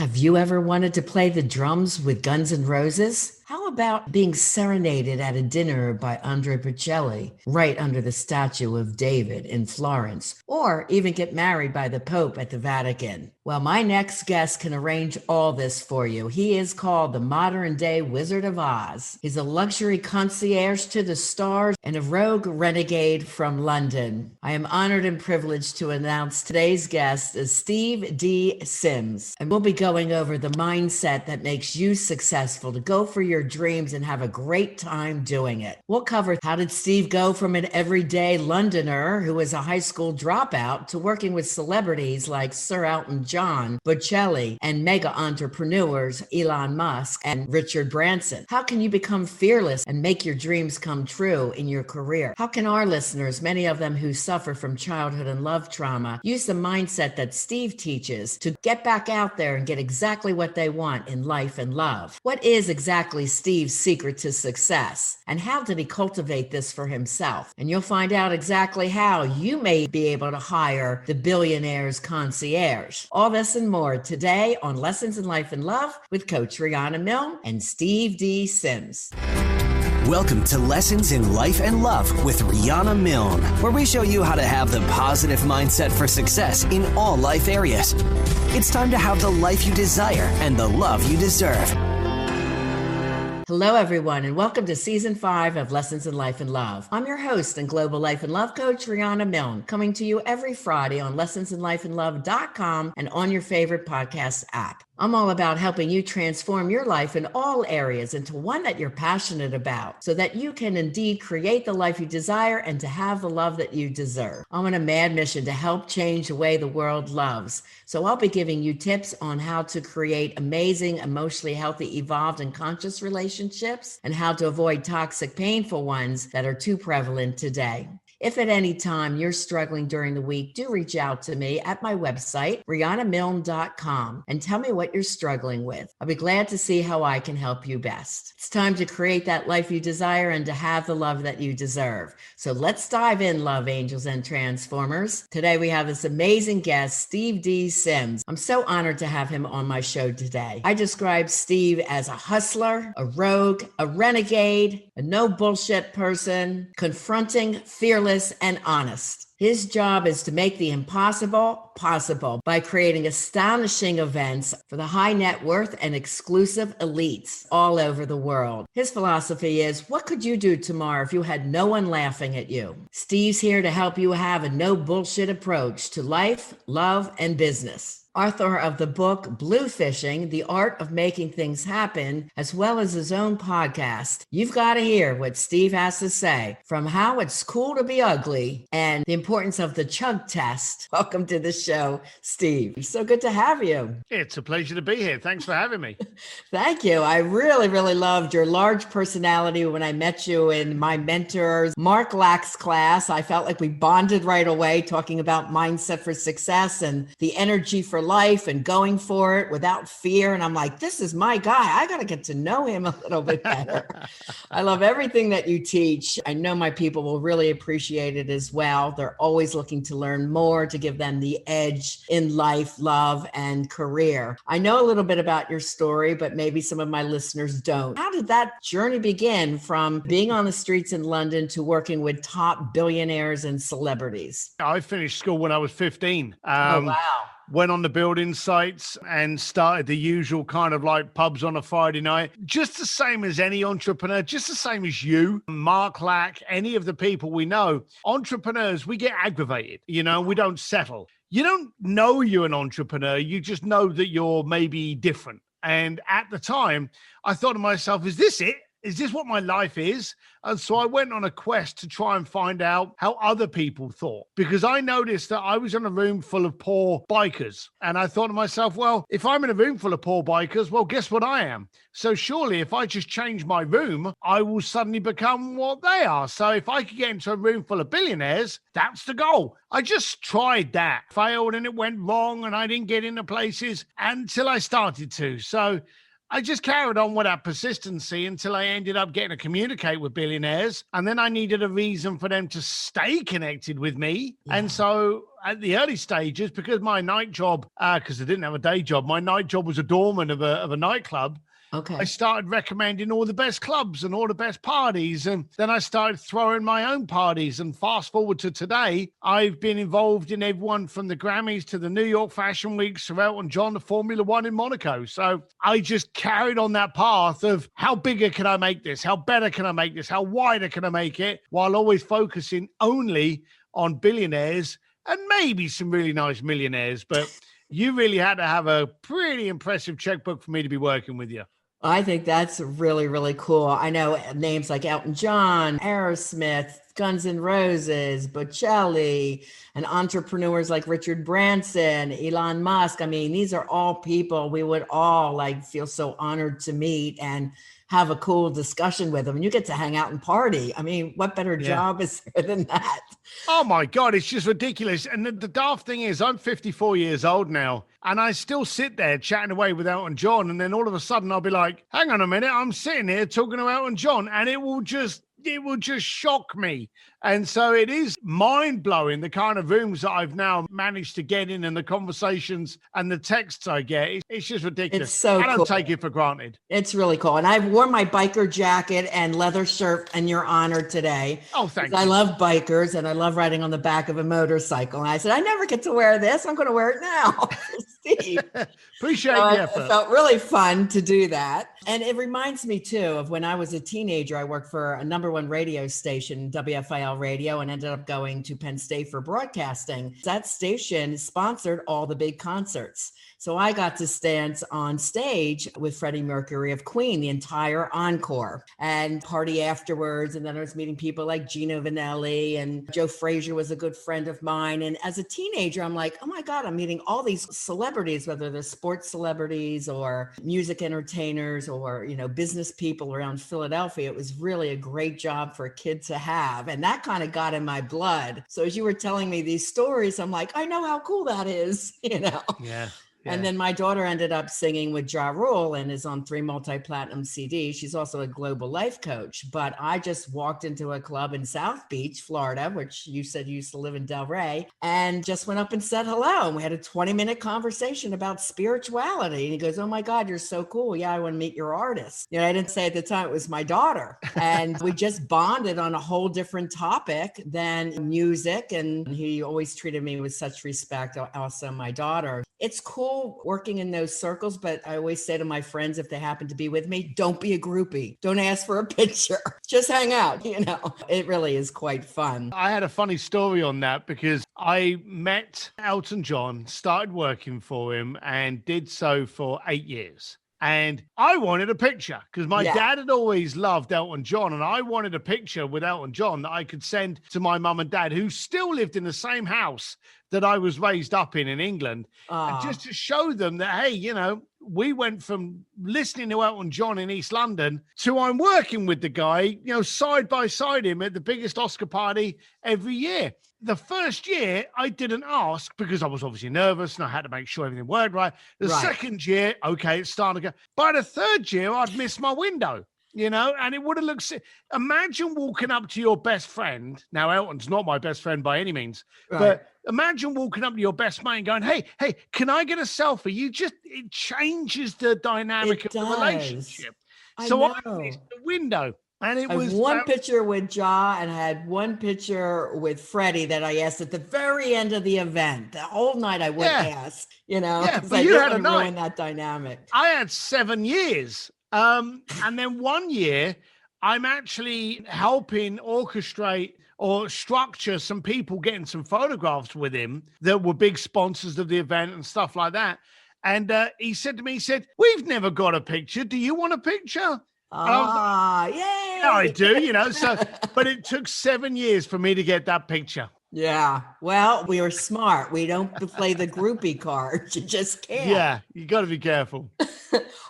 Have you ever wanted to play the drums with Guns N' Roses? How about being serenaded at a dinner by Andre Bocelli, right under the statue of David in Florence, or even get married by the Pope at the Vatican? Well, my next guest can arrange all this for you. He is called the modern-day Wizard of Oz. He's a luxury concierge to the stars and a rogue renegade from London. I am honored and privileged to announce today's guest is Steve D. Sims, and we'll be going over the mindset that makes you successful to go for your dreams and have a great time doing it. We'll cover how did Steve go from an everyday Londoner who was a high school dropout to working with celebrities like Sir Elton John, Bocelli, and mega entrepreneurs Elon Musk and Richard Branson. How can you become fearless and make your dreams come true in your career? How can our listeners, many of them who suffer from childhood and love trauma, use the mindset that Steve teaches to get back out there and get exactly what they want in life and love? What is exactly Steve's secret to success? And how did he cultivate this for himself? And you'll find out exactly how you may be able to hire the billionaire's concierge. All this and more today on Lessons in Life and Love with Coach Riana Milne and Steve D. Sims. Welcome to Lessons in Life and Love with Riana Milne, where we show you how to have the positive mindset for success in all life areas. It's time to have the life you desire and the love you deserve. Hello, everyone, and welcome to Season 5 of Lessons in Life and Love. I'm your host and Global Life and Love Coach, Riana Milne, coming to you every Friday on lessonsinlifeandlove.com and on your favorite podcast app. I'm all about helping you transform your life in all areas into one that you're passionate about so that you can indeed create the life you desire and to have the love that you deserve. I'm on a mad mission to help change the way the world loves. So I'll be giving you tips on how to create amazing, emotionally healthy, evolved, and conscious relationships and how to avoid toxic, painful ones that are too prevalent today. If at any time you're struggling during the week, do reach out to me at my website, rianamilne.com, and tell me what you're struggling with. I'll be glad to see how I can help you best. It's time to create that life you desire and to have the love that you deserve. So let's dive in, love angels and transformers. Today we have this amazing guest, Steve D. Sims. I'm so honored to have him on my show today. I describe Steve as a hustler, a rogue, a renegade, a no bullshit person, confronting, fearless, and honest. His job is to make the impossible possible by creating astonishing events for the high net worth and exclusive elites all over the world. His philosophy is, what could you do tomorrow if you had no one laughing at you? Steve's here to help you have a no bullshit approach to life, love, and business. Author of the book Bluefishing, The Art of Making Things Happen, as well as his own podcast. You've got to hear what Steve has to say, from how it's cool to be ugly and the importance of the chug test. Welcome to the show, Steve. So good to have you. It's a pleasure to be here. Thanks for having me. Thank you. I really, really loved your large personality when I met you in my mentor's Mark Lack's class. I felt like we bonded right away, talking about mindset for success and the energy for life and going for it without fear. And I'm like, this is my guy. I got to get to know him a little bit better. I love everything that you teach. I know my people will really appreciate it as well. They're always looking to learn more to give them the edge in life, love, and career. I know a little bit about your story, but maybe some of my listeners don't. How did that journey begin from being on the streets in London to working with top billionaires and celebrities? I finished school when I was 15. Oh, wow. Went on the building sites and started the usual kind of like pubs on a Friday night, just the same as any entrepreneur, just the same as you, Mark Lack, any of the people we know. Entrepreneurs, we get aggravated, we don't settle. You don't know you're an entrepreneur. You just know that you're maybe different. And at the time, I thought to myself, is this it? Is this what my life is? And so I went on a quest to try and find out how other people thought, because I noticed that I was in a room full of poor bikers. And I thought to myself, well, if I'm in a room full of poor bikers, well, guess what I am? So surely if I just change my room, I will suddenly become what they are. So if I could get into a room full of billionaires, that's the goal. I just tried that, failed, and it went wrong, and I didn't get into places until I started to. So I just carried on with that persistency until I ended up getting to communicate with billionaires. And then I needed a reason for them to stay connected with me. Yeah. And so at the early stages, because my night job, because I didn't have a day job, my night job was a doorman of a nightclub. Okay. I started recommending all the best clubs and all the best parties. And then I started throwing my own parties. And fast forward to today, I've been involved in everyone from the Grammys to the New York Fashion Week, Sir Elton John, the Formula One in Monaco. So I just carried on that path of how bigger can I make this? How better can I make this? How wider can I make it? While always focusing only on billionaires and maybe some really nice millionaires. But you really had to have a pretty impressive checkbook for me to be working with you. I think that's really, really cool. I know names like Elton John, Aerosmith, Guns N' Roses, Bocelli, and entrepreneurs like Richard Branson, Elon Musk. I mean, these are all people we would all like feel so honored to meet and have a cool discussion with them. And you get to hang out and party. I mean, what better job is there than that? Oh my God, it's just ridiculous. And the daft thing is, I'm 54 years old now, and I still sit there chatting away with Elton John. And then all of a sudden I'll be like, hang on a minute, I'm sitting here talking to Elton John, and it will just shock me. And so it is mind-blowing, the kind of rooms that I've now managed to get in and the conversations and the texts I get. It's just ridiculous. It's so I don't cool. take it for granted. It's really cool. And I've worn my biker jacket and leather shirt in your honor today. Oh, thank you. I love bikers and I love riding on the back of a motorcycle. And I said, I never get to wear this. I'm going to wear it now. Steve. Appreciate the effort. It felt really fun to do that. And it reminds me too of when I was a teenager. I worked for a #1 radio station, WFIL radio, and ended up going to Penn State for broadcasting. That station sponsored all the big concerts. So I got to stand on stage with Freddie Mercury of Queen, the entire encore, and party afterwards. And then I was meeting people like Gino Vanelli, and Joe Frazier was a good friend of mine. And as a teenager, I'm like, oh my God, I'm meeting all these celebrities, whether they're sports celebrities or music entertainers or, you know, business people around Philadelphia. It was really a great job for a kid to have. And that kind of got in my blood. So as you were telling me these stories, I'm like, I know how cool that is, you know? Yeah. Yeah. And then my daughter ended up singing with Ja Rule and is on 3 multi-platinum CDs. She's also a global life coach. But I just walked into a club in South Beach, Florida, which you said you used to live in Delray, and just went up and said hello. And we had a 20-minute conversation about spirituality. And he goes, oh my God, you're so cool. Yeah, I want to meet your artist. You know, I didn't say at the time it was my daughter. And we just bonded on a whole different topic than music. And he always treated me with such respect. Also, my daughter. It's cool working in those circles, but I always say to my friends, if they happen to be with me, don't be a groupie. Don't ask for a picture. Just hang out, you know. It really is quite fun. I had a funny story on that because I met Elton John, started working for him, and did so for 8 years. And I wanted a picture because my dad had always loved Elton John. And I wanted a picture with Elton John that I could send to my mum and dad, who still lived in the same house that I was raised up in England. And just to show them that, hey, you know, we went from listening to Elton John in East London to I'm working with the guy, you know, side by side him at the biggest Oscar party every year. The first year, I didn't ask because I was obviously nervous and I had to make sure everything worked right. The second year, okay, it's starting to go. By the third year, I'd missed my window, you know, and it would have looked... Imagine walking up to your best friend. Now, Elton's not my best friend by any means, but imagine walking up to your best mate and going, hey, can I get a selfie? It changes the dynamic of the relationship. So I missed the window. And it was one picture with Ja, and I had one picture with Freddie that I asked at the very end of the event. The whole night I would ask, you know, but I you had a didn't night. ruin that dynamic. I had 7 years. And then 1 year, I'm actually helping orchestrate or structure some people getting some photographs with him that were big sponsors of the event and stuff like that. And he said to me, we've never got a picture. Do you want a picture? Yay! Yeah, I do, you know. So, but it took 7 years for me to get that picture. Yeah. Well, we were smart. We don't play the groupie card. You just can't. Yeah, you got to be careful.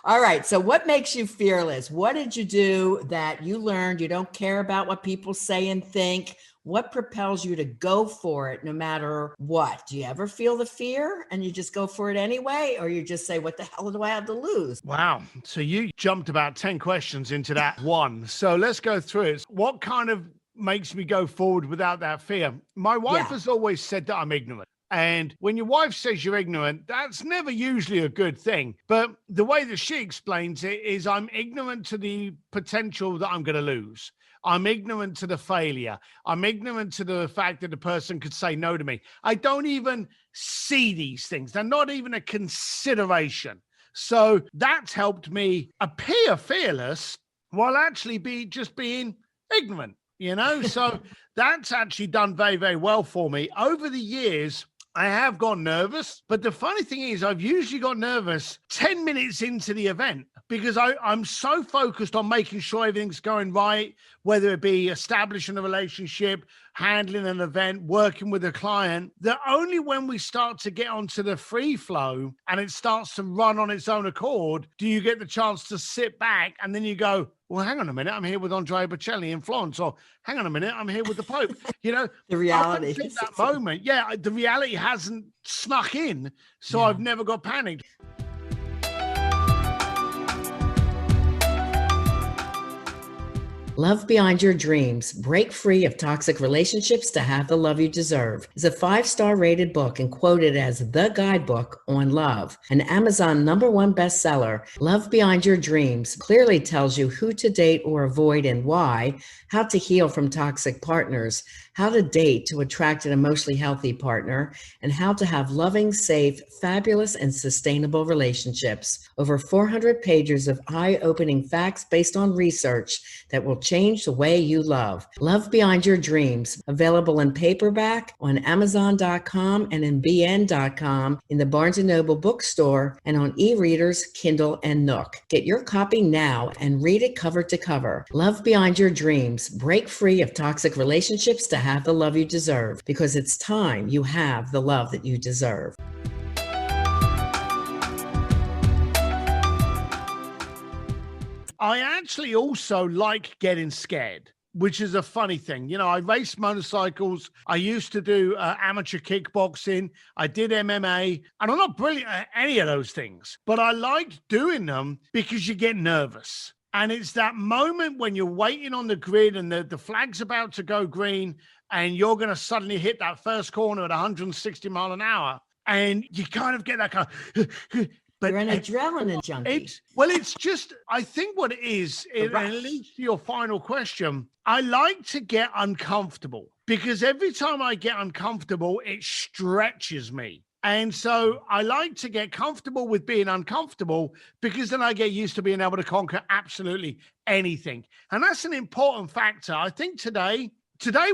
All right. So what makes you fearless? What did you do that you learned you don't care about what people say and think? What propels you to go for it no matter what? Do you ever feel the fear and you just go for it anyway? Or you just say, what the hell do I have to lose? Wow. So you jumped about 10 questions into that one. So let's go through it. What kind of makes me go forward without that fear? My wife has always said that I'm ignorant. And when your wife says you're ignorant, that's never usually a good thing. But the way that she explains it is I'm ignorant to the potential that I'm going to lose. I'm ignorant to the failure. I'm ignorant to the fact that the person could say no to me. I don't even see these things. They're not even a consideration. So that's helped me appear fearless while actually just being ignorant, So that's actually done very, very well for me. Over the years, I have got nervous, but the funny thing is I've usually got nervous 10 minutes into the event because I'm so focused on making sure everything's going right, whether it be establishing a relationship, handling an event, working with a client, that only when we start to get onto the free flow and it starts to run on its own accord, do you get the chance to sit back and then you go, well, hang on a minute, I'm here with Andrea Bocelli in Florence, or hang on a minute, I'm here with the Pope. The reality. That moment, the reality hasn't snuck in, so I've never got panicked. Love Beyond Your Dreams, Break Free of Toxic Relationships to Have the Love You Deserve is a 5-star rated book and quoted as the guidebook on love. An Amazon #1 bestseller, Love Beyond Your Dreams clearly tells you who to date or avoid and why, how to heal from toxic partners, how to date to attract an emotionally healthy partner, and how to have loving, safe, fabulous, and sustainable relationships. Over 400 pages of eye-opening facts based on research that will change the way you love. Love Beyond Your Dreams, available in paperback on Amazon.com and in BN.com, in the Barnes & Noble bookstore, and on e-readers, Kindle, and Nook. Get your copy now and read it cover to cover. Love Beyond Your Dreams, Break Free of Toxic Relationships to Have the Love You Deserve, because it's time you have the love that you deserve. I actually also like getting scared, which is a funny thing. I race motorcycles. I used to do amateur kickboxing. I did MMA, and I'm not brilliant at any of those things, but I liked doing them because you get nervous. And it's that moment when you're waiting on the grid and the flag's about to go green and you're going to suddenly hit that first corner at 160 mile an hour. And you kind of get that kind of... But you're an adrenaline junkie. It's just, I think what it is, and it leads to your final question, I like to get uncomfortable because every time I get uncomfortable, it stretches me. And so I like to get comfortable with being uncomfortable because then I get used to being able to conquer absolutely anything. And that's an important factor. I think today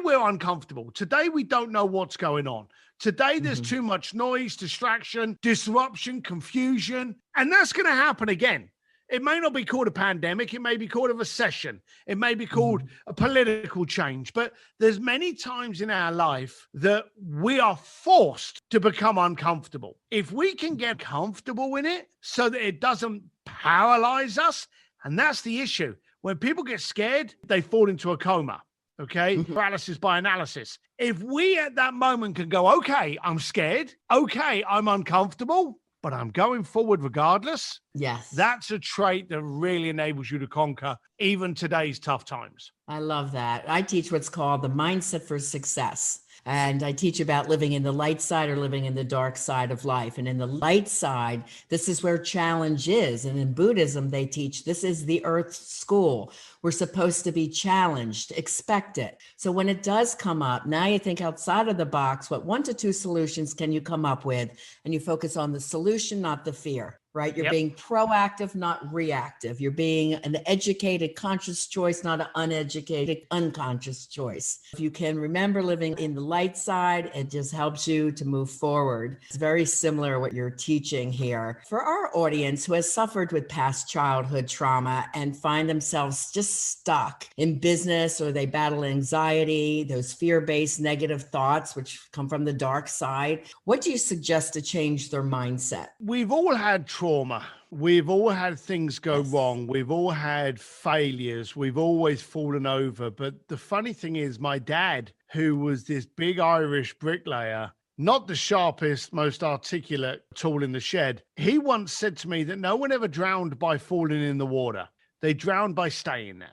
we're uncomfortable. Today we don't know what's going on. Today there's too much noise, distraction, disruption, confusion, and that's going to happen again. It may not be called a pandemic. It may be called a recession. It may be called a political change. But there's many times in our life that we are forced to become uncomfortable. If we can get comfortable in it so that it doesn't paralyze us, and that's the issue. When people get scared, they fall into a coma. Okay, paralysis by analysis. If we at that moment can go, okay, I'm scared. Okay, I'm uncomfortable, but I'm going forward regardless. Yes. That's a trait that really enables you to conquer even today's tough times. I love that. I teach what's called the mindset for success. And I teach about living in the light side or living in the dark side of life. And in the light side, this is where challenge is. And in Buddhism, they teach this is the earth school. We're supposed to be challenged, expect it. So when it does come up, now you think outside of the box, what 1 to 2 solutions can you come up with? And you focus on the solution, not the fear. Right? You're being proactive, not reactive. You're being an educated, conscious choice, not an uneducated, unconscious choice. If you can remember living in the light side, it just helps you to move forward. It's very similar to what you're teaching here. For our audience who has suffered with past childhood trauma and find themselves just stuck in business, or they battle anxiety, those fear-based negative thoughts, which come from the dark side, what do you suggest to change their mindset? We've all had trauma. We've all had things go wrong. We've all had failures. We've always fallen over. But the funny thing is, my dad who was this big Irish bricklayer, not the sharpest, most articulate tool in the shed. He once said to me that no one ever drowned by falling in the water. They drowned by staying there.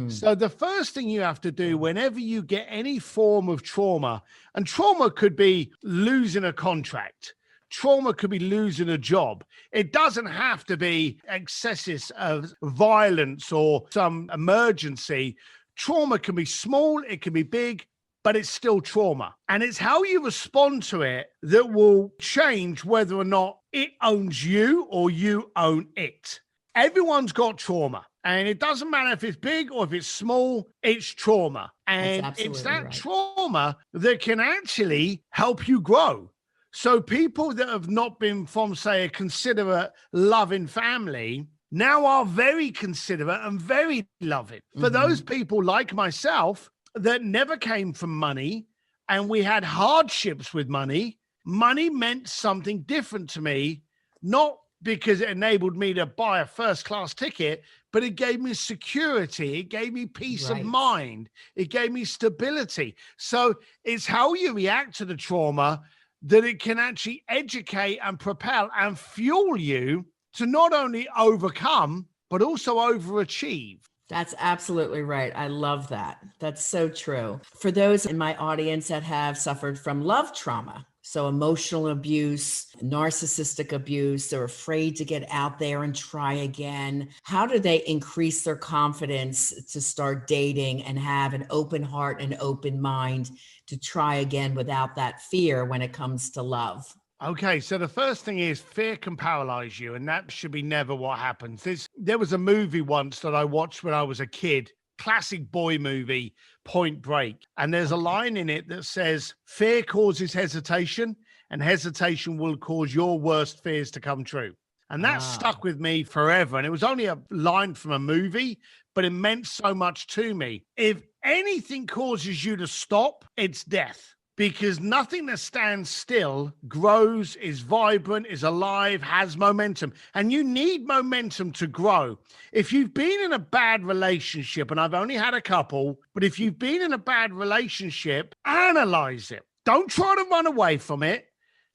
So the first thing you have to do whenever you get any form of trauma, and trauma could be losing a contract, trauma could be losing a job. It doesn't have to be excesses of violence or some emergency. Trauma can be small, it can be big, but it's still trauma. And it's how you respond to it that will change whether or not it owns you or you own it. Everyone's got trauma. And it doesn't matter if it's big or if it's small, it's trauma. And it's that trauma that can actually help you grow. So people that have not been from, say, a considerate, loving family now are very considerate and very loving. For those people like myself that never came from money and we had hardships with money, money meant something different to me, not because it enabled me to buy a first-class ticket, but it gave me security. It gave me peace of mind. It gave me stability. So it's how you react to the trauma that it can actually educate and propel and fuel you to not only overcome, but also overachieve. That's absolutely right. I love that. That's so true. For those in my audience that have suffered from love trauma, so emotional abuse, narcissistic abuse, they're afraid to get out there and try again. How do they increase their confidence to start dating and have an open heart and open mind to try again without that fear when it comes to love? Okay, so the first thing is fear can paralyze you, and that should be never what happens. There was a movie once that I watched when I was a kid, classic boy movie, Point Break. And there's a line in it that says, fear causes hesitation, and hesitation will cause your worst fears to come true. And that stuck with me forever. And it was only a line from a movie, but it meant so much to me. If anything causes you to stop, it's death. Because nothing that stands still grows, is vibrant, is alive, has momentum. And you need momentum to grow. If you've been in a bad relationship, and I've only had a couple, but if you've been in a bad relationship, analyze it. Don't try to run away from it.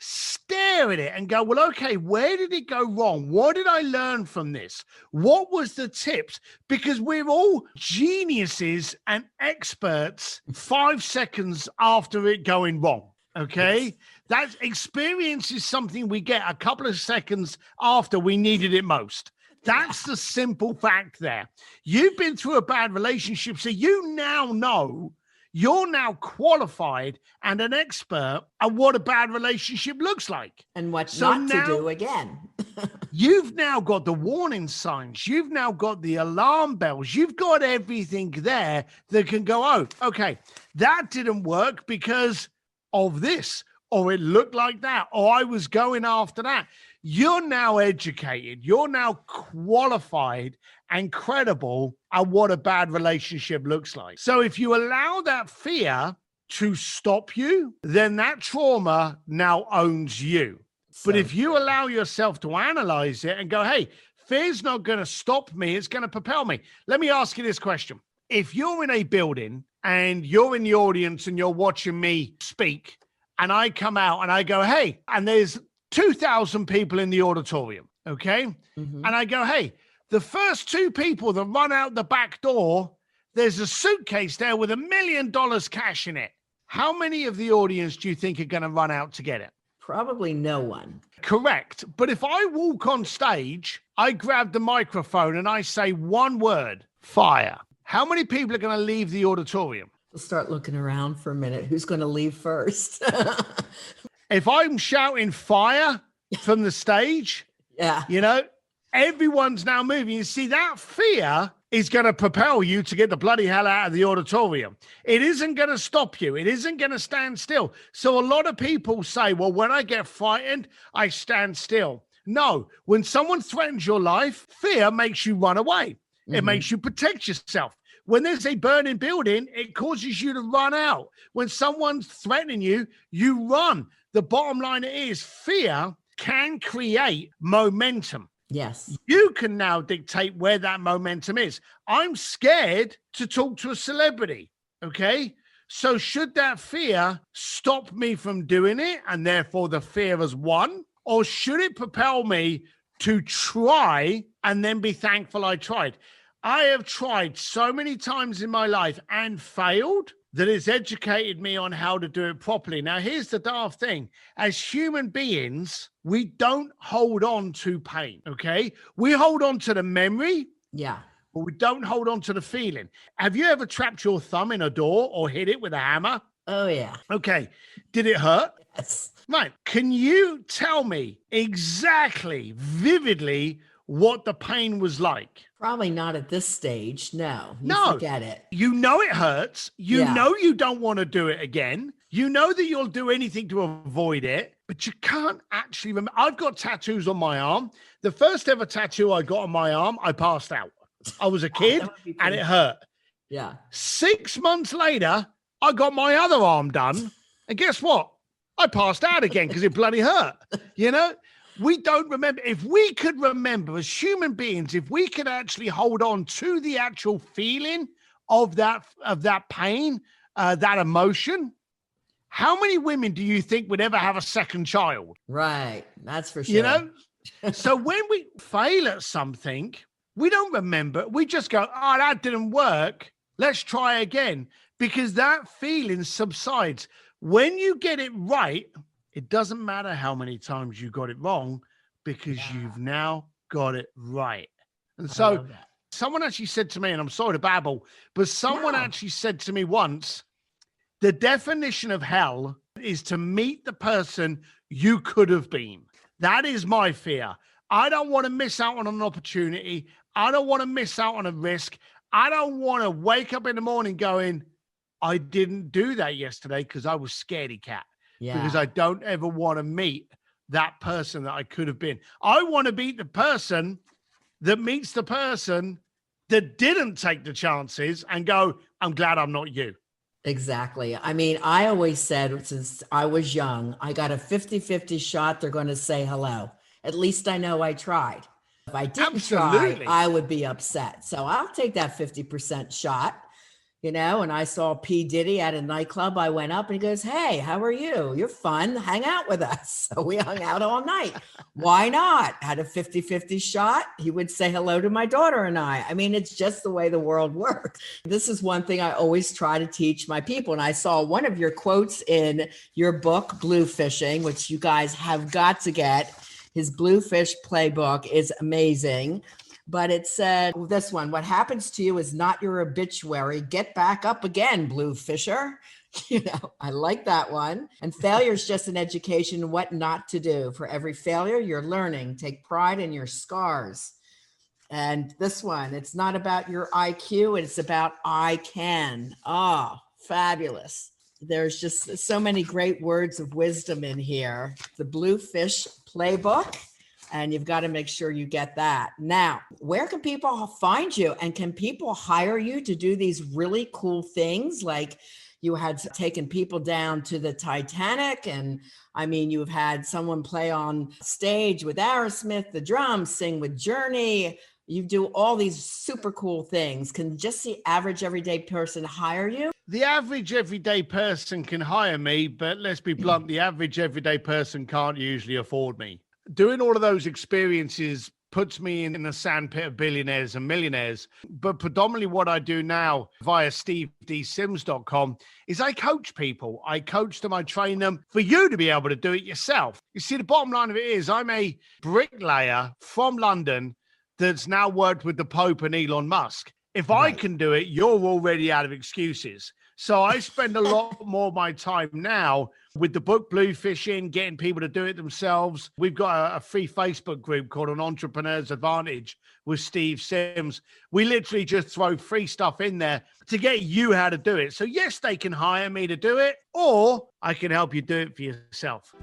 Stare at it and go, well, okay, where did it go wrong? What did I learn from this? What was the tips? Because we're all geniuses and experts 5 seconds after it going wrong. Okay. Yes. That experience is something we get a couple of seconds after we needed it most. That's the simple fact there. You've been through a bad relationship, so you now know. You're now qualified and an expert at what a bad relationship looks like. And what not to do again. You've now got the warning signs. You've now got the alarm bells. You've got everything there that can go, oh, okay, that didn't work because of this, or it looked like that, or I was going after that. You're now educated. You're now qualified and credible at what a bad relationship looks like. So if you allow that fear to stop you, then that trauma now owns you. But if you allow yourself to analyze it and go, hey, fear's not going to stop me, it's going to propel me. Let me ask you this question. If you're in a building and you're in the audience and you're watching me speak, and I come out and I go, hey, and there's 2,000 people in the auditorium, okay? And I go, hey, the first 2 people that run out the back door, there's a suitcase there with $1 million cash in it. How many of the audience do you think are going to run out to get it? Probably no one. Correct. But if I walk on stage, I grab the microphone and I say one word, fire. How many people are going to leave the auditorium? We'll start looking around for a minute. Who's going to leave first? If I'm shouting fire from the stage, you know, everyone's now moving. You see, that fear is going to propel you to get the bloody hell out of the auditorium. It isn't going to stop you. It isn't going to stand still. So a lot of people say, well, when I get frightened, I stand still. No, when someone threatens your life, fear makes you run away. It makes you protect yourself. When there's a burning building, it causes you to run out. When someone's threatening you, you run. The bottom line is fear can create momentum. Yes. You can now dictate where that momentum is. I'm scared to talk to a celebrity. Okay. So should that fear stop me from doing it and therefore the fear has won? Or should it propel me to try and then be thankful I tried? I have tried so many times in my life and failed that it's educated me on how to do it properly. Now, here's the daft thing. As human beings, we don't hold on to pain, okay? We hold on to the memory. Yeah. But we don't hold on to the feeling. Have you ever trapped your thumb in a door or hit it with a hammer? Oh, yeah. Okay. Did it hurt? Yes. Right. Can you tell me exactly, vividly, what the pain was like? Probably not at this stage. No. No. Forget it. You know it hurts. You know you don't want to do it again. You know that you'll do anything to avoid it, but you can't actually remember. I've got tattoos on my arm. The first ever tattoo I got on my arm, I passed out. I was a kid and it hurt. Yeah. 6 months later, I got my other arm done. And guess what? I passed out again because it bloody hurt. You know, we don't remember. If we could remember as human beings, if we could actually hold on to the actual feeling of that pain, that emotion, how many women do you think would ever have a second child? Right. That's for sure. You know, so when we fail at something, we don't remember. We just go, oh, that didn't work. Let's try again, because that feeling subsides. When you get it right, it doesn't matter how many times you got it wrong, because you've now got it right. And so someone actually said to me, and I'm sorry to babble, but someone actually said to me once, the definition of hell is to meet the person you could have been. That is my fear. I don't want to miss out on an opportunity. I don't want to miss out on a risk. I don't want to wake up in the morning going, I didn't do that yesterday because I was scaredy cat. Yeah. Because I don't ever want to meet that person that I could have been. I want to be the person that meets the person that didn't take the chances and go, I'm glad I'm not you. Exactly. I mean, I always said since I was young, I got a 50-50 shot. They're going to say hello. At least I know I tried. If I didn't try, I would be upset. So I'll take that 50% shot, you know. And I saw P. Diddy at a nightclub. I went up and he goes, hey, how are you? You're fun. Hang out with us. So we hung out all night. Why not? Had a 50-50 shot. He would say hello to my daughter and I. I mean, it's just the way the world works. This is one thing I always try to teach my people. And I saw one of your quotes in your book, Bluefishing, which you guys have got to get. His Bluefish playbook is amazing, but it said this one, what happens to you is not your obituary. Get back up again, Bluefisher. You know, I like that one. And failure is just an education, what not to do. For every failure, you're learning. Take pride in your scars. And this one, it's not about your IQ. It's about I can. Oh, fabulous. There's just so many great words of wisdom in here. The Bluefish playbook, and you've got to make sure you get that. Now, where can people find you? And can people hire you to do these really cool things? Like you had taken people down to the Titanic. And I mean, you've had someone play on stage with Aerosmith, the drums, sing with Journey. You do all these super cool things. Can just the average everyday person hire you? The average everyday person can hire me, but let's be blunt, the average everyday person can't usually afford me. Doing all of those experiences puts me in the sandpit of billionaires and millionaires. But predominantly what I do now via stevedsims.com is I coach people. I coach them, I train them for you to be able to do it yourself. You see, the bottom line of it is I'm a bricklayer from London that's now worked with the Pope and Elon Musk. If I can do it, you're already out of excuses. So I spend a lot more of my time now with the book Bluefishing, getting people to do it themselves. We've got a free Facebook group called An Entrepreneur's Advantage with Steve Sims. We literally just throw free stuff in there to get you how to do it. So yes, they can hire me to do it, or I can help you do it for yourself.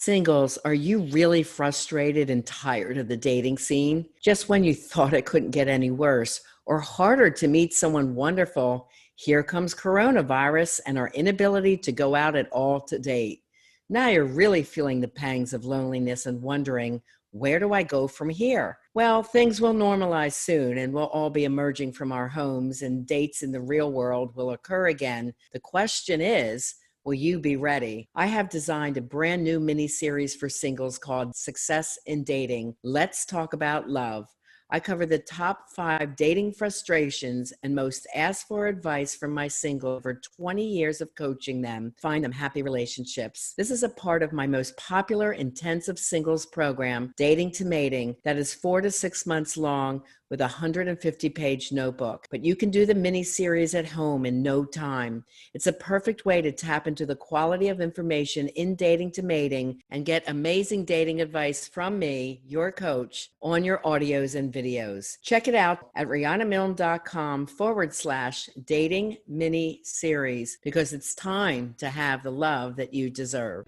Singles, are you really frustrated and tired of the dating scene? Just when you thought it couldn't get any worse or harder to meet someone wonderful, here comes coronavirus and our inability to go out at all to date. Now you're really feeling the pangs of loneliness and wondering, where do I go from here? Well, things will normalize soon and we'll all be emerging from our homes and dates in the real world will occur again. The question is, will you be ready? I have designed a brand new mini series for singles called Success in Dating. Let's talk about love. I cover the top 5 dating frustrations and most asked for advice from my single over 20 years of coaching them find them happy relationships. This is a part of my most popular intensive singles program, Dating to Mating, that is 4 to 6 months long with a 150-page notebook. But you can do the mini series at home in no time. It's a perfect way to tap into the quality of information in Dating to Mating and get amazing dating advice from me, your coach, on your audios and videos. Check it out at rianamilne.com/dating mini series because it's time to have the love that you deserve.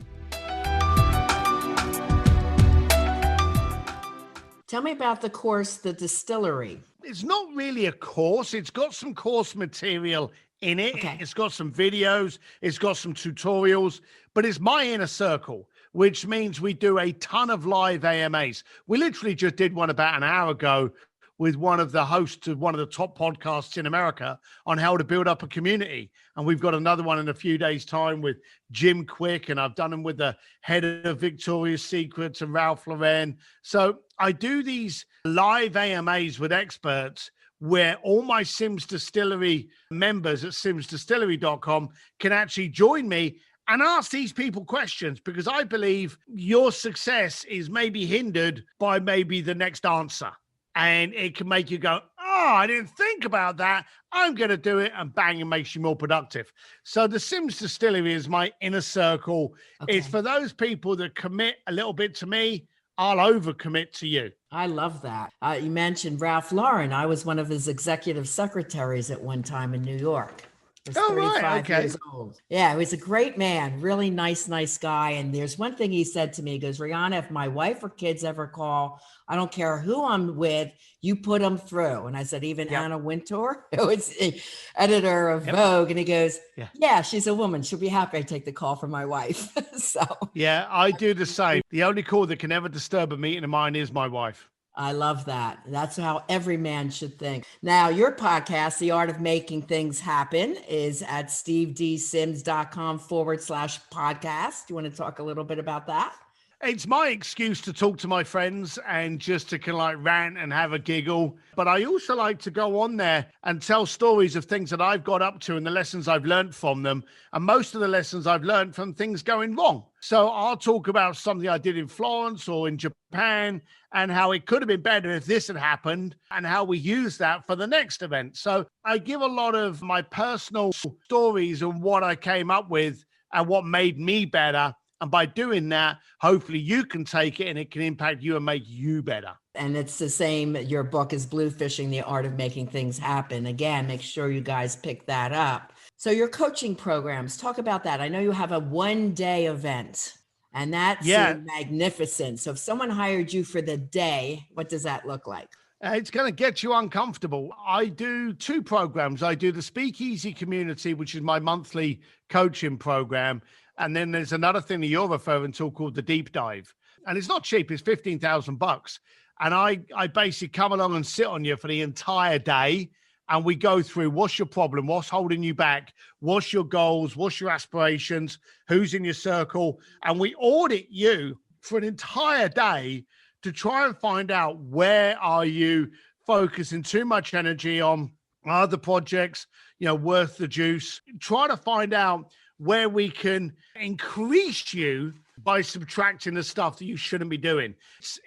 Tell me about the course, The Distillery. It's not really a course. It's got some course material in it. Okay. It's got some videos. It's got some tutorials, but it's my inner circle, which means we do a ton of live AMAs. We literally just did one about an hour ago with one of the hosts of one of the top podcasts in America on how to build up a community. And we've got another one in a few days' time with Jim Quick, and I've done them with the head of Victoria's Secret and Ralph Lauren. So I do these live AMAs with experts where all my Sims Distillery members at simsdistillery.com can actually join me and ask these people questions, because I believe your success is maybe hindered by maybe the next answer. And it can make you go, oh, I didn't think about that. I'm going to do it. And bang, it makes you more productive. So the Sims Distillery is my inner circle. Okay. It's for those people that commit a little bit to me. I'll overcommit to you. I love that. You mentioned Ralph Lauren. I was one of his executive secretaries at one time in New York. He was 35 years old. Yeah, he was a great man, really nice guy. And there's one thing he said to me. He goes, Riana, if my wife or kids ever call, I don't care who I'm with, you put them through. And I said, even Anna Wintour, who was the editor of Vogue. And he goes, yeah, she's a woman. She'll be happy I take the call from my wife. So yeah, I do the same. The only call that can ever disturb a meeting of mine is my wife. I love that. That's how every man should think. Now, your podcast, The Art of Making Things Happen, is at stevedsims.com/podcast. You want to talk a little bit about that? It's my excuse to talk to my friends and just to kind of like rant and have a giggle. But I also like to go on there and tell stories of things that I've got up to and the lessons I've learned from them. And most of the lessons I've learned from things going wrong. So I'll talk about something I did in Florence or in Japan and how it could have been better if this had happened and how we use that for the next event. So I give a lot of my personal stories and what I came up with and what made me better. And by doing that, hopefully you can take it and it can impact you and make you better. And it's the same. Your book is Bluefishing, The Art of Making Things Happen. Again, make sure you guys pick that up. So your coaching programs, talk about that. I know you have a one-day event and that's magnificent. So if someone hired you for the day, what does that look like? It's going to get you uncomfortable. I do 2 programs. I do the Speakeasy Community, which is my monthly coaching program. And then there's another thing that you're referring to called the Deep Dive. And it's not cheap. It's $15,000. And I basically come along and sit on you for the entire day. And we go through what's your problem, what's holding you back, what's your goals, what's your aspirations, who's in your circle. And we audit you for an entire day to try and find out where are you focusing too much energy on other projects, worth the juice. Try to find out where we can increase you by subtracting the stuff that you shouldn't be doing.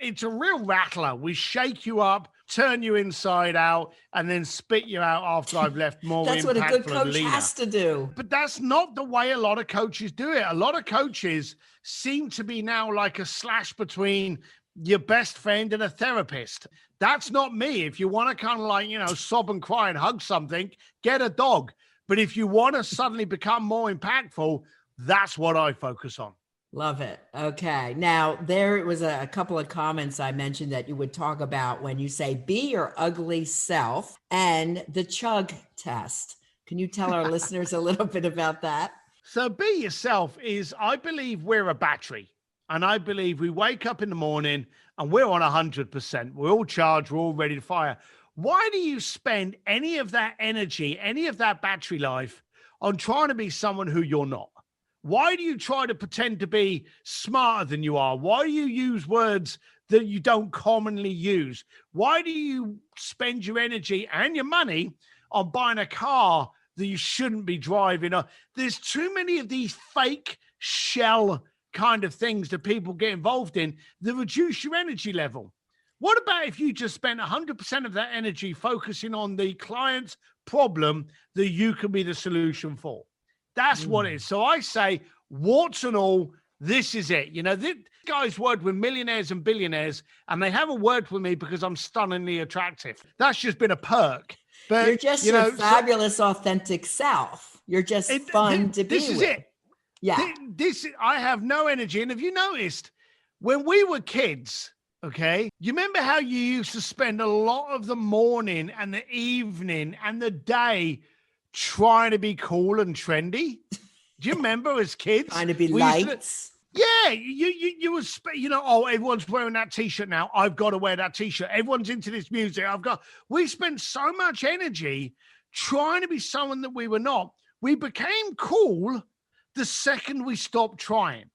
It's a real rattler. We shake you up, turn you inside out, and then spit you out after I've left more That's what a good coach leaner. Has to do. But that's not the way a lot of coaches do it. A lot of coaches seem to be now like a slash between your best friend and a therapist. That's not me. If you want to kind of like, sob and cry and hug something, get a dog. But if you want to suddenly become more impactful, that's what I focus on. Love it. Okay. Now, there was a couple of comments I mentioned that you would talk about when you say be your ugly self and the chug test. Can you tell our listeners a little bit about that? So be yourself is, I believe we're a battery. And I believe we wake up in the morning and we're on 100%. We're all charged. We're all ready to fire. Why do you spend any of that energy, any of that battery life on trying to be someone who you're not? Why do you try to pretend to be smarter than you are? Why do you use words that you don't commonly use? Why do you spend your energy and your money on buying a car that you shouldn't be driving? There's too many of these fake shell kind of things that people get involved in that reduce your energy level. What about if you just spent 100% of that energy focusing on the client's problem that you can be the solution for? That's what it is. So I say, warts and all, this is it. This guy's worked with millionaires and billionaires, and they haven't worked with me because I'm stunningly attractive. That's just been a perk. But you're just your fabulous, authentic self. You're just fun to be with. This is it. Yeah. I have no energy. And have you noticed when we were kids, okay, you remember how you used to spend a lot of the morning and the evening and the day trying to be cool and trendy? Do you remember as kids? Trying to be lights. Yeah, you was, everyone's wearing that T-shirt now. I've got to wear that T-shirt. Everyone's into this music. We spent so much energy trying to be someone that we were not. We became cool the second we stopped trying.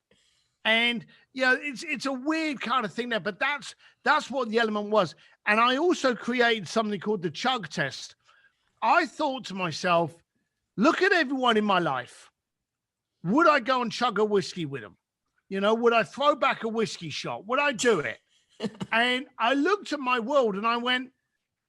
And, it's a weird kind of thing there, but that's what the element was. And I also created something called the chug test. I thought to myself, look at everyone in my life. Would I go and chug a whiskey with them? Would I throw back a whiskey shot? Would I do it? And I looked at my world and I went,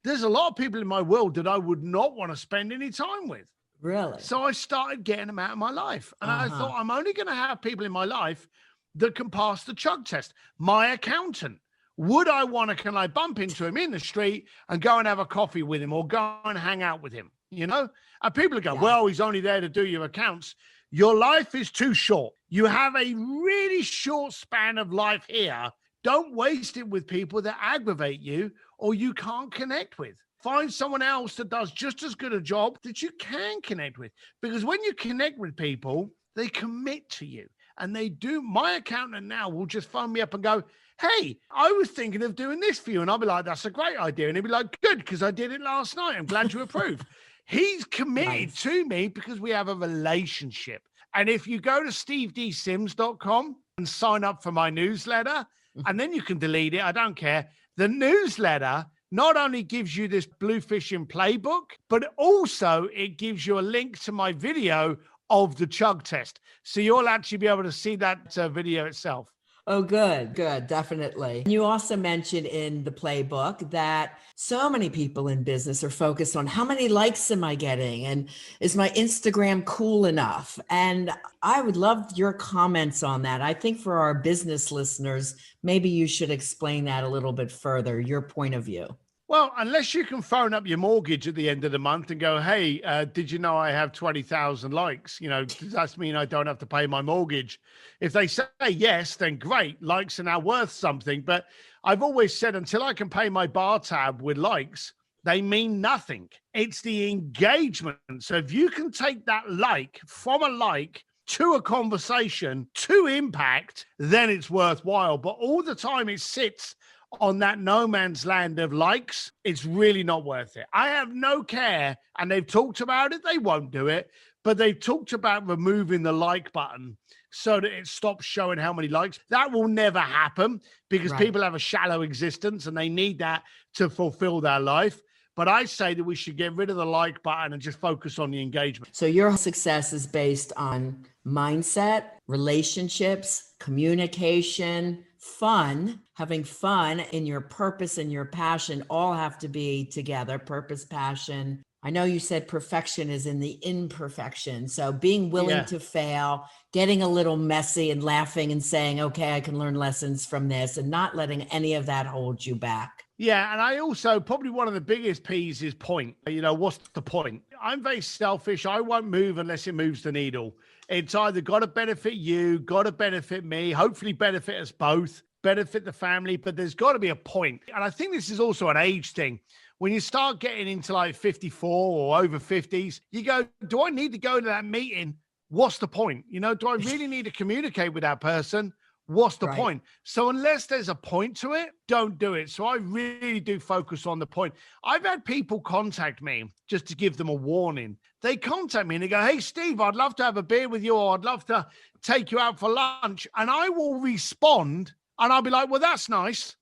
there's a lot of people in my world that I would not want to spend any time with. Really? So I started getting them out of my life. And I thought, I'm only going to have people in my life that can pass the chug test. My accountant. Can I bump into him in the street and go and have a coffee with him or go and hang out with him? And people go, well, he's only there to do your accounts. Your life is too short. You have a really short span of life here. Don't waste it with people that aggravate you or you can't connect with. Find someone else that does just as good a job that you can connect with. Because when you connect with people, they commit to you. And they do. My accountant now will just phone me up and go, hey, I was thinking of doing this for you. And I'll be like, that's a great idea. And he'll be like, good, because I did it last night. I'm glad you approve. He's committed to me because we have a relationship. And if you go to stevedsims.com and sign up for my newsletter, and then you can delete it, I don't care. The newsletter not only gives you this Bluefishing playbook, but also it gives you a link to my video of the chug test. So you'll actually be able to see that video itself. Oh, good, definitely. You also mentioned in the playbook that so many people in business are focused on how many likes am I getting and is my Instagram cool enough? And I would love your comments on that. I think for our business listeners, maybe you should explain that a little bit further, your point of view. Well, unless you can phone up your mortgage at the end of the month and go, hey, did you know I have 20,000 likes? Does that mean I don't have to pay my mortgage? If they say yes, then great. Likes are now worth something. But I've always said until I can pay my bar tab with likes, they mean nothing. It's the engagement. So if you can take that like from a like to a conversation to impact, then it's worthwhile. But all the time it sits on that no man's land of likes, it's really not worth it. I have no care, and they've talked about it. They won't do it, but they've talked about removing the like button so that it stops showing how many likes. That will never happen because people have a shallow existence and they need that to fulfill their life. But I say that we should get rid of the like button and just focus on the engagement. So your success is based on mindset, relationships, communication, fun, having fun, in your purpose and your passion all have to be together. Purpose, passion. I know you said perfection is in the imperfection. So being willing to fail, getting a little messy and laughing and saying, okay, I can learn lessons from this, and not letting any of that hold you back. Yeah. And I also, probably one of the biggest P's is point. What's the point? I'm very selfish. I won't move unless it moves the needle. It's either got to benefit you, got to benefit me, hopefully benefit us both, benefit the family, but there's got to be a point. And I think this is also an age thing. When you start getting into like 54 or over 50s, you go, do I need to go to that meeting? What's the point? Do I really need to communicate with that person? What's the Right. point? So unless there's a point to it, don't do it. So I really do focus on the point. I've had people contact me just to give them a warning. They contact me and they go, hey, Steve, I'd love to have a beer with you, or I'd love to take you out for lunch. And I will respond and I'll be like, well, that's nice.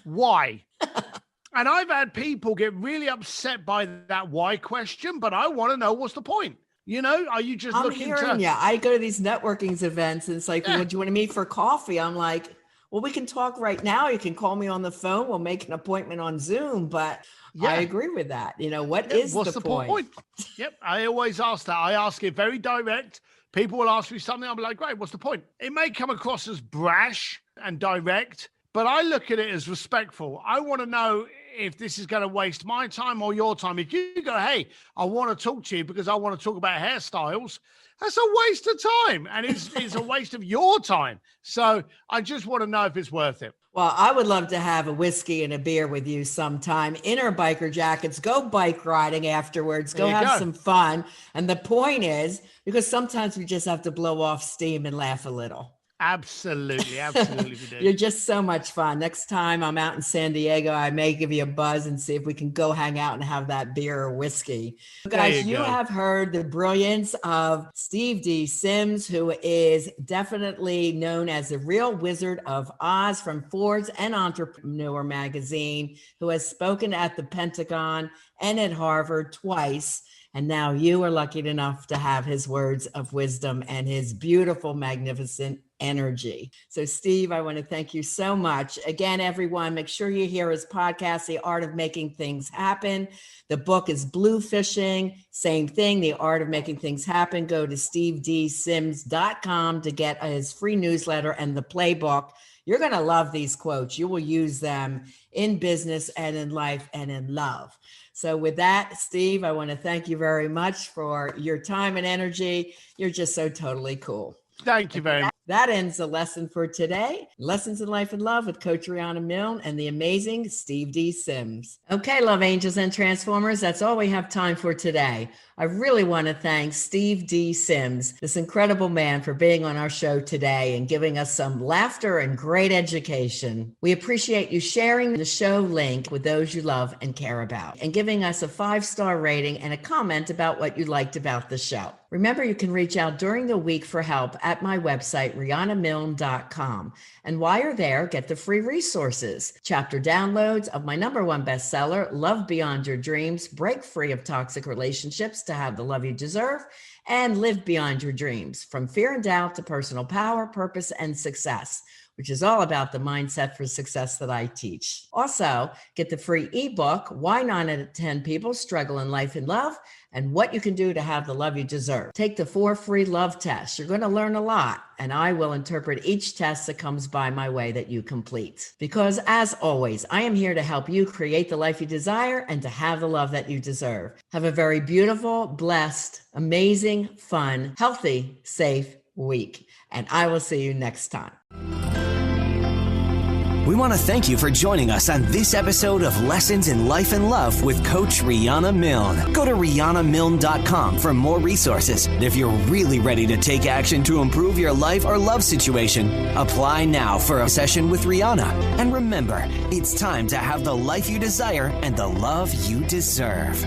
Why? And I've had people get really upset by that why question, but I want to know, what's the point? You know, are you just I'm looking hearing to... you. I go to these networking events and it's like, Yeah. well, do you want to meet for coffee? I'm like, well, we can talk right now. You can call me on the phone. We'll make an appointment on Zoom. But Yeah. I agree with that. You know, what Yeah, is what's the the point? Yep, I always ask that. I ask it very direct. People will ask me something. I'll be like, great, what's the point? It may come across as brash and direct, but I look at it as respectful. I want to know if this is going to waste my time or your time. If you go, hey, I want to talk to you because I want to talk about hairstyles, that's a waste of time. And it's a waste of your time. So I just want to know if it's worth it. Well, I would love to have a whiskey and a beer with you sometime in our biker jackets, go bike riding afterwards, go There you have go. some fun. And the point is, because sometimes we just have to blow off steam and laugh a little. Absolutely. Absolutely. We do. You're just so much fun. Next time I'm out in San Diego, I may give you a buzz and see if we can go hang out and have that beer or whiskey. Guys, you go. have heard the brilliance of Steve D. Sims, who is definitely known as the real Wizard of Oz from Forbes and Entrepreneur magazine, who has spoken at the Pentagon and at Harvard twice. And now you are lucky enough to have his words of wisdom and his beautiful, magnificent energy. So, Steve, I want to thank you so much. Again, everyone, make sure you hear his podcast, The Art of Making Things Happen. The book is Bluefishing. Same thing, The Art of Making Things Happen. Go to stevedsims.com to get his free newsletter and the playbook. You're going to love these quotes. You will use them in business and in life and in love. So with that, Steve, I want to thank you very much for your time and energy. You're just so totally cool. Thank you very much. That ends the lesson for today. Lessons in Life and Love with Coach Riana Milne and the amazing Steve D. Sims. Okay, love angels and transformers, that's all we have time for today. I really want to thank Steve D. Sims, this incredible man, for being on our show today and giving us some laughter and great education. We appreciate you sharing the show link with those you love and care about and giving us a 5-star rating and a comment about what you liked about the show. Remember, you can reach out during the week for help at my website, rianamilne.com. And while you're there, get the free resources, chapter downloads of my #1 bestseller, Love Beyond Your Dreams, Break Free of Toxic Relationships to Have the Love You Deserve, and Live Beyond Your Dreams, From Fear and Doubt to Personal Power, Purpose, and Success, which is all about the mindset for success that I teach. Also, get the free ebook, Why 9 out of 10 People Struggle in Life and Love, and What You Can Do to Have the Love You Deserve. Take the 4 free love tests. You're going to learn a lot, and I will interpret each test that comes by my way that you complete. Because as always, I am here to help you create the life you desire and to have the love that you deserve. Have a very beautiful, blessed, amazing, fun, healthy, safe week. And I will see you next time. We want to thank you for joining us on this episode of Lessons in Life and Love with Coach Riana Milne. Go to rianamilne.com for more resources. And if you're really ready to take action to improve your life or love situation, apply now for a session with Riana. And remember, it's time to have the life you desire and the love you deserve.